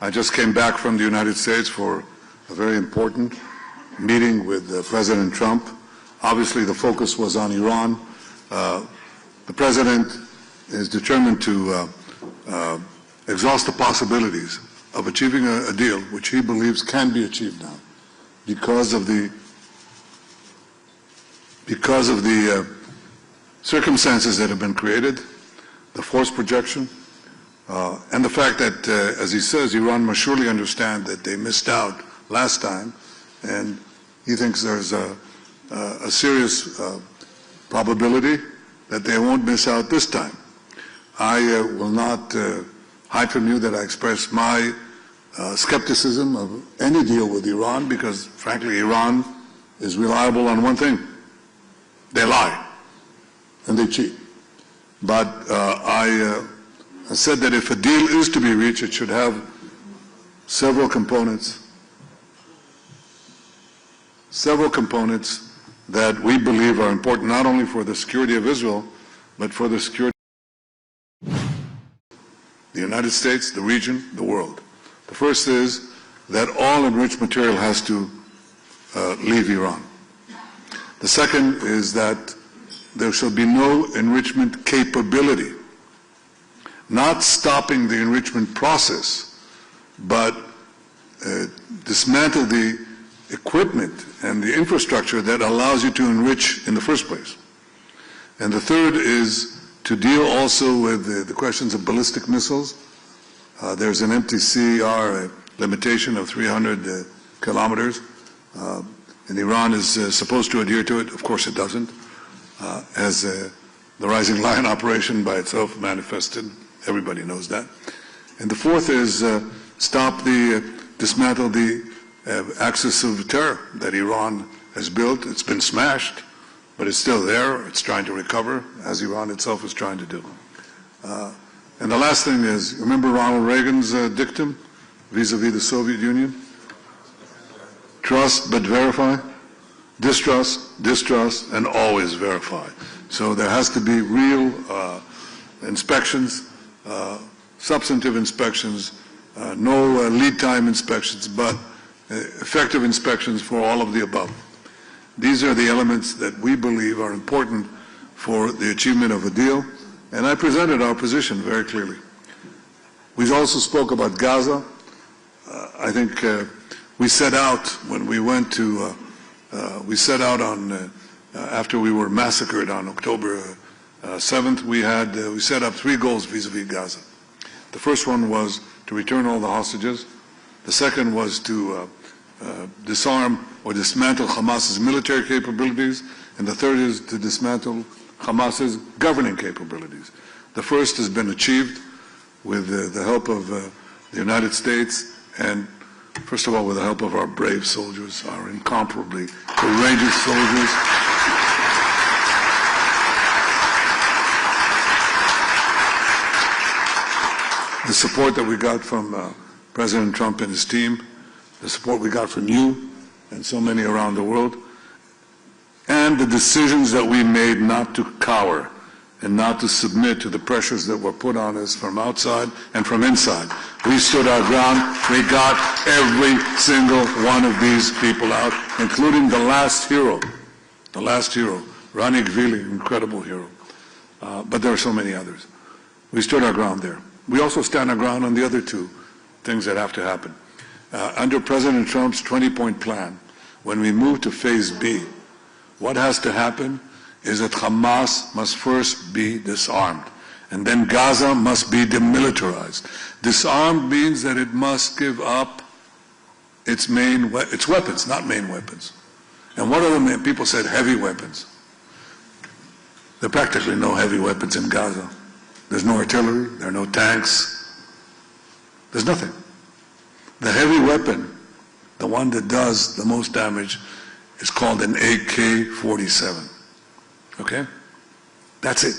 I just came back from the United States for a very important meeting with President Trump. Obviously, the focus was on Iran. The President is determined to exhaust the possibilities of achieving a deal which he believes can be achieved now because of the circumstances that have been created, the force projection, and the fact that, as he says, Iran must surely understand that they missed out last time, and he thinks there's a serious probability that they won't miss out this time. I will not hide from you that I express my skepticism of any deal with Iran because, frankly, Iran is reliable on one thing. They lie and they cheat. But I said that if a deal is to be reached, it should have several components that we believe are important not only for the security of Israel, but for the security of the United States, the region, the world. The first is that all enriched material has to leave Iran. The second is that there shall be no enrichment capability, not stopping the enrichment process, but dismantle the equipment and the infrastructure that allows you to enrich in the first place. And the third is to deal also with the questions of ballistic missiles. There's an MTCR limitation of 300 kilometers, and Iran is supposed to adhere to it. Of course it doesn't, as the Rising Lion operation by itself manifested. Everybody knows that. And the fourth is dismantle the axis of terror that Iran has built. It's been smashed, but it's still there. It's trying to recover, as Iran itself is trying to do. And the last thing is, remember Ronald Reagan's dictum vis-a-vis the Soviet Union? Trust but verify, distrust, distrust, and always verify. So there has to be real inspections, substantive inspections, no lead time inspections, but effective inspections for all of the above. These are the elements that we believe are important for the achievement of a deal, and I presented our position very clearly. We also spoke about Gaza. I think we set out when we went to, after we were massacred on October 7th, we set up three goals vis-a-vis Gaza. The first one was to return all the hostages. The second was to disarm or dismantle Hamas's military capabilities, and the third is to dismantle Hamas's governing capabilities. The first has been achieved with the help of the United States and, first of all, with the help of our brave soldiers, our incomparably courageous soldiers. The support that we got from President Trump and his team, the support we got from you and so many around the world, and the decisions that we made not to cower and not to submit to the pressures that were put on us from outside and from inside. We stood our ground. We got every single one of these people out, including the last hero, Rani Gvili, incredible hero. But there are so many others. We stood our ground there. We also stand our ground on the other two things that have to happen. Under President Trump's 20-point plan, when we move to Phase B, what has to happen is that Hamas must first be disarmed, and then Gaza must be demilitarized. Disarmed means that it must give up its weapons, not main weapons. And what are the main? People said heavy weapons. There are practically no heavy weapons in Gaza. There's no artillery, there are no tanks, there's nothing. The heavy weapon, the one that does the most damage, is called an AK-47. Okay? That's it.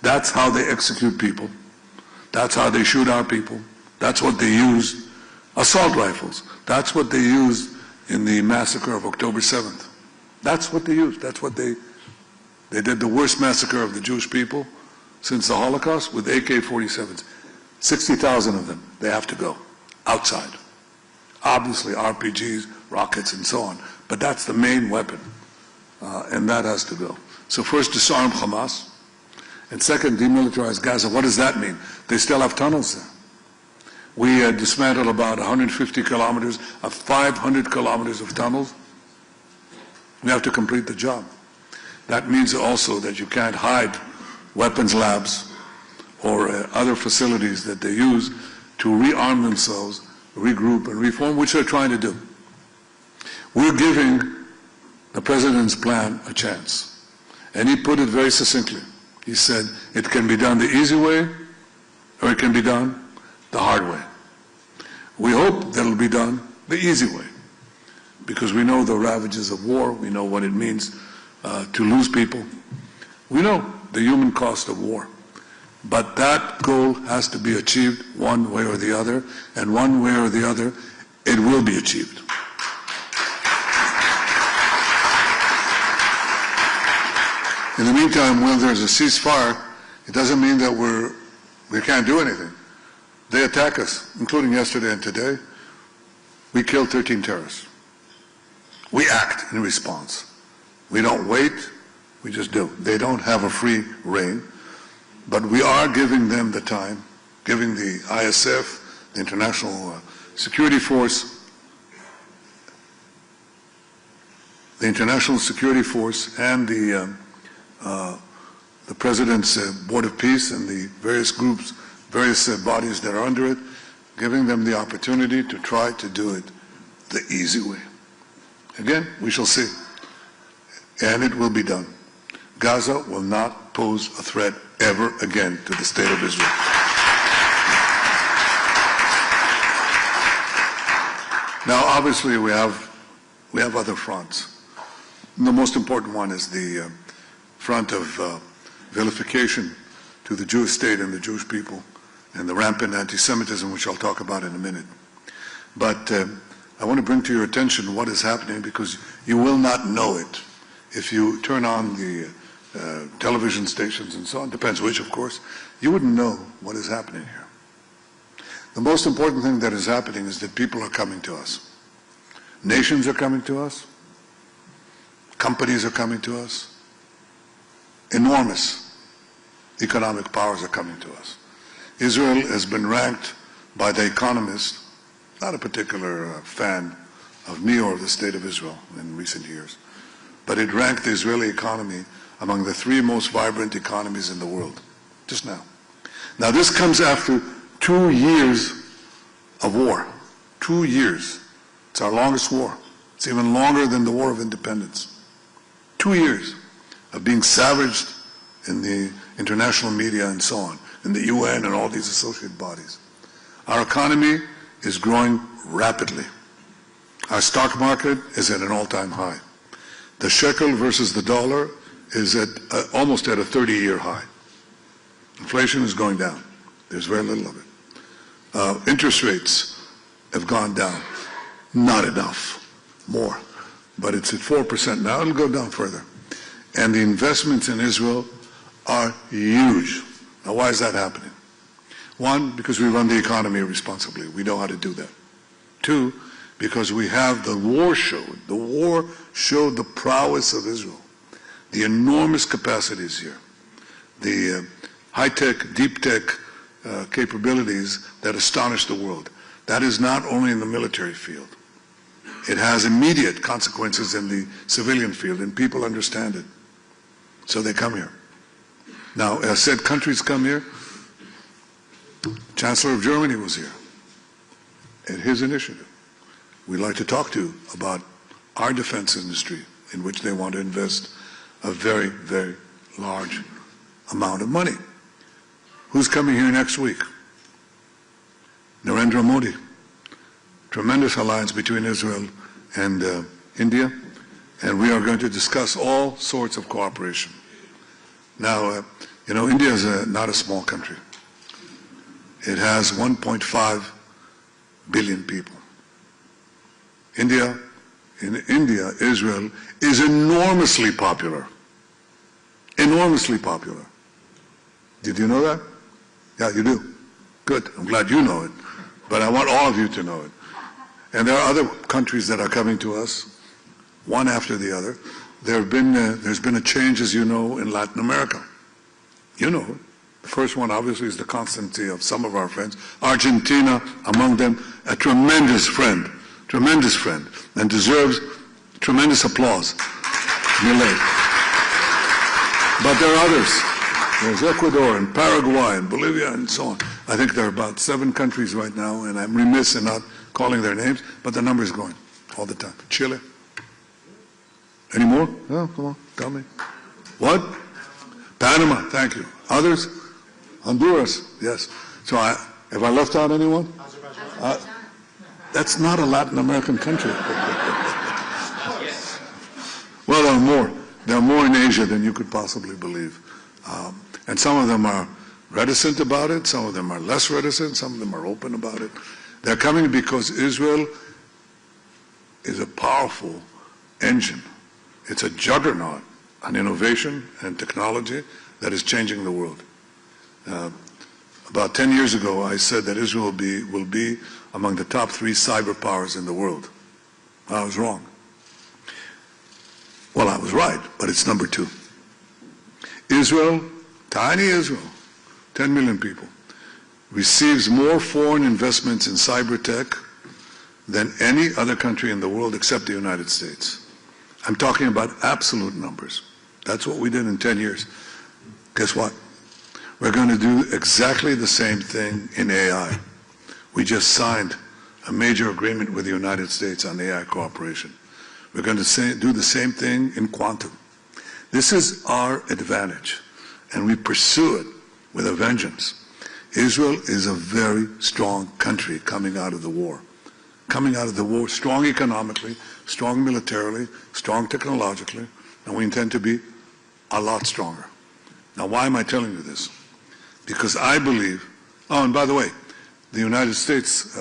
That's how they execute people. That's how they shoot our people. That's what they use. Assault rifles. That's what they used in the massacre of October 7th. That's what they used. That's what they did the worst massacre of the Jewish people since the Holocaust with AK-47s. 60,000 of them. They have to go. outside. Obviously, RPGs, rockets, and so on. But that's the main weapon, and that has to go. So first, disarm Hamas, and second, demilitarize Gaza. What does that mean? They still have tunnels there. We dismantled about 150 kilometers of 500 kilometers of tunnels. We have to complete the job. That means also that you can't hide weapons labs or other facilities that they use to rearm themselves, regroup and reform, which they're trying to do. We're giving the President's plan a chance. And he put it very succinctly. He said, it can be done the easy way, or it can be done the hard way. We hope that it'll be done the easy way, because we know the ravages of war, we know what it means to lose people. We know the human cost of war. But that goal has to be achieved one way or the other, and one way or the other, it will be achieved. In the meantime, when there's a ceasefire, it doesn't mean that we can't do anything. They attack us, including yesterday and today. We killed 13 terrorists. We act in response. We don't wait, we just do. They don't have a free rein, but we are giving them the time, giving the ISF, the International Security Force, and the President's Board of Peace and the various groups, various bodies that are under it, giving them the opportunity to try to do it the easy way. Again, we shall see. And it will be done. Gaza will not pose a threat ever again to the State of Israel. Now, obviously, we have other fronts. And the most important one is the front of vilification to the Jewish state and the Jewish people, and the rampant anti-Semitism, which I'll talk about in a minute. But I want to bring to your attention what is happening, because you will not know it if you turn on the television stations and so on, depends which, of course, you wouldn't know what is happening here. The most important thing that is happening is that people are coming to us. Nations are coming to us. Companies are coming to us. Enormous economic powers are coming to us. Israel has been ranked by The Economist, not a particular fan of me or the State of Israel in recent years, but it ranked the Israeli economy among the 3 most vibrant economies in the world, just now. Now this comes after 2 years of war. 2 years. It's our longest war. It's even longer than the War of Independence. 2 years of being savaged in the international media and so on, in the UN and all these associated bodies. Our economy is growing rapidly. Our stock market is at an all-time high. The shekel versus the dollar is at almost at a 30-year high. Inflation is going down. There's very little of it. Interest rates have gone down. Not enough. More. But it's at 4% now. It'll go down further. And the investments in Israel are huge. Now, why is that happening? 1, because we run the economy responsibly. We know how to do that. 2, because we have the war showed the prowess of Israel, the enormous capacities here, the high-tech, deep-tech capabilities that astonish the world. That is not only in the military field. It has immediate consequences in the civilian field, and people understand it. So they come here. Now, as I said, countries come here. Chancellor of Germany was here at his initiative. We'd like to talk to you about our defense industry, in which they want to invest a very, very large amount of money. Who's coming here next week? Narendra Modi. Tremendous alliance between Israel and India, and we are going to discuss all sorts of cooperation. Now, India is not a small country. It has 1.5 billion people. In India, Israel is enormously popular. Enormously popular. Did you know that? Yeah, you do. Good. I'm glad you know it. But I want all of you to know it. And there are other countries that are coming to us, one after the other. There's been a change, as you know, in Latin America. You know it. The first one, obviously, is the constancy of some of our friends. Argentina, among them, a tremendous friend, and deserves tremendous applause. Milei. But there are others. There's Ecuador and Paraguay and Bolivia and so on. I think there are about 7 countries right now, and I'm remiss in not calling their names, but the number is going all the time. Chile. Any more? No, come on, tell me. What? Panama, thank you. Others? Honduras, yes. So have I left out anyone? That's not a Latin American country. Well, there are more. There are more in Asia than you could possibly believe. And some of them are reticent about it, some of them are less reticent, some of them are open about it. They're coming because Israel is a powerful engine. It's a juggernaut on innovation and technology that is changing the world. About 10 years ago, I said that Israel will be among the top 3 cyber powers in the world. I was wrong. Well, I was right, but it's number 2. Israel, tiny Israel, 10 million people, receives more foreign investments in cyber tech than any other country in the world except the United States. I'm talking about absolute numbers. That's what we did in 10 years. Guess what? We're going to do exactly the same thing in AI. We just signed a major agreement with the United States on AI cooperation. We're going to do the same thing in quantum. This is our advantage, and we pursue it with a vengeance. Israel is a very strong country coming out of the war. Coming out of the war, strong economically, strong militarily, strong technologically, and we intend to be a lot stronger. Now, why am I telling you this? Because I believe, oh, and by the way, the United States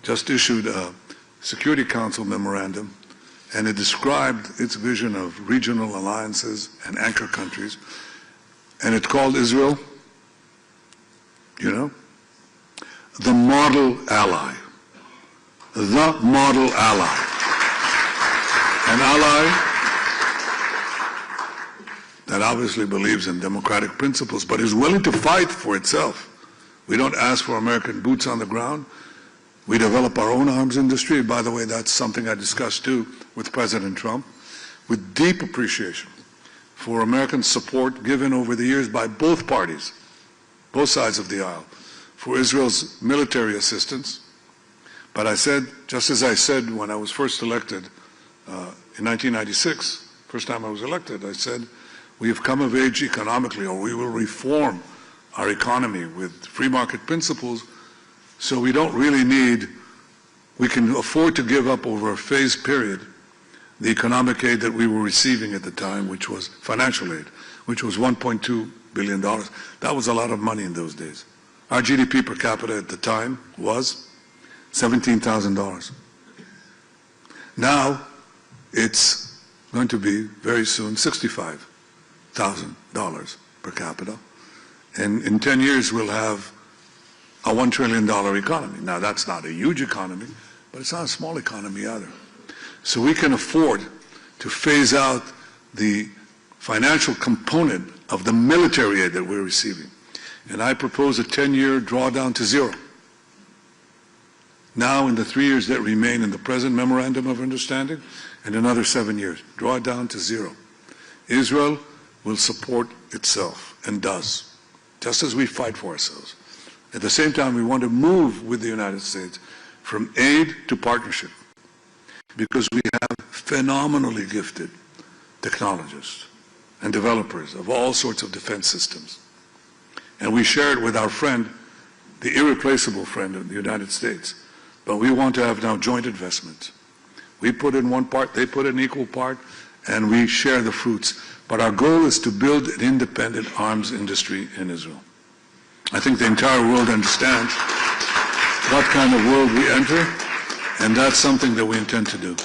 just issued a Security Council memorandum, and it described its vision of regional alliances and anchor countries, and it called Israel, you know, the model ally. The model ally. An ally that obviously believes in democratic principles, but is willing to fight for itself. We don't ask for American boots on the ground. We develop our own arms industry. By the way, that's something I discussed too with President Trump, with deep appreciation for American support given over the years by both parties, both sides of the aisle, for Israel's military assistance. But I said, just as I said when I was first elected in 1996, first time I was elected, I said, we have come of age economically, or we will reform our economy with free market principles, so we don't really need, we can afford to give up over a phased period the economic aid that we were receiving at the time, which was financial aid, which was $1.2 billion. That was a lot of money in those days. Our GDP per capita at the time was $17,000. Now it's going to be very soon $65,000 per capita. And in 10 years we'll have a $1 trillion economy. Now that's not a huge economy, but it's not a small economy either. So we can afford to phase out the financial component of the military aid that we're receiving. And I propose a 10-year drawdown to zero. Now, in the 3 years that remain in the present Memorandum of Understanding, and another 7 years, draw it down to zero. Israel will support itself, and does, just as we fight for ourselves. At the same time, we want to move with the United States from aid to partnership, because we have phenomenally gifted technologists and developers of all sorts of defense systems. And we share it with our friend, the irreplaceable friend of the United States. But we want to have now joint investments. We put in one part, they put in an equal part, and we share the fruits. But our goal is to build an independent arms industry in Israel. I think the entire world understands what kind of world we enter, and that's something that we intend to do.